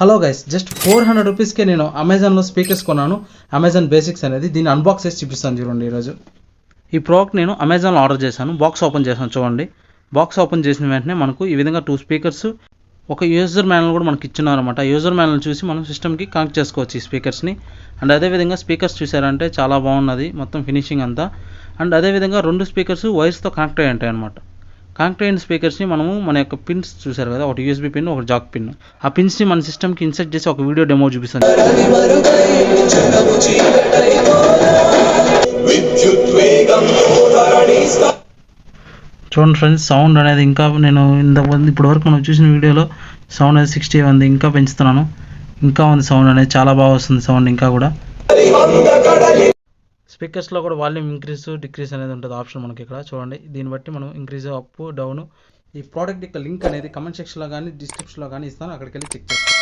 Hello guys, just 400 రూపీస్కే నేను అమెజాన్లో స్పీకర్స్ కొన్నాను. అమెజాన్ బేసిక్స్ అనేది దీన్ని అన్బాక్స్ చేసి చూపిస్తాను చూడండి. ఈరోజు ఈ ప్రోడక్ట్ నేను అమెజాన్లో ఆర్డర్ చేశాను. బాక్స్ ఓపెన్ చేశాను చూడండి. బాక్స్ ఓపెన్ చేసిన వెంటనే మనకు ఈ విధంగా 2 స్పీకర్స్, ఒక యూజర్ మాన్యువల్ కూడా మనకి ఇచ్చినారన్నమాట. యూజర్ మాన్యువల్ చూసి మనం సిస్టమ్కి కనెక్ట్ చేసుకోవచ్చు ఈ స్పీకర్స్ని. అండ్ అదేవిధంగా స్పీకర్స్ చూసారంటే చాలా బాగున్నది మొత్తం ఫినిషింగ్ అంతా. అండ్ అదేవిధంగా 2 స్పీకర్స్ వైర్స్తో కనెక్ట్ అయ్యి ఉంటాయి అనమాట. కనెక్ట్ అయిన స్పీకర్స్ని మనము మన యొక్క పిన్స్ చూసారు కదా, ఒకటి యూఎస్బీ పిన్, ఒక జాక్ పిన్. ఆ పిన్స్ని మన సిస్టమ్కి ఇన్సర్ట్ చేసి ఒక వీడియో డెమో చూపిస్తాను. చూడండి ఫ్రెండ్స్, సౌండ్ అనేది ఇంకా నేను ఇప్పటి వరకు మనం చూసిన వీడియోలో సౌండ్ అనేది 60 ఉంది. ఇంకా పెంచుతున్నాను, ఇంకా ఉంది సౌండ్ అనేది చాలా బాగా వస్తుంది సౌండ్ ఇంకా కూడా. స్పీకర్స్లో కూడా వాల్యూమ్ ఇంక్రీజ్ డిక్రీజ్ అనేది ఉంటుంది ఆప్షన్ మనకి ఇక్కడ చూడండి. దీన్ని బట్టి మనం ఇంక్రీజ్ అప్ డౌన్. ఈ ప్రోడక్ట్ యొక్క లింక్ అనేది కమెంట్ సెక్షన్లో కానీ డిస్క్రిప్షన్లో కానీ ఇస్తాను, అక్కడికి వెళ్ళి చెక్ చేసుకోండి.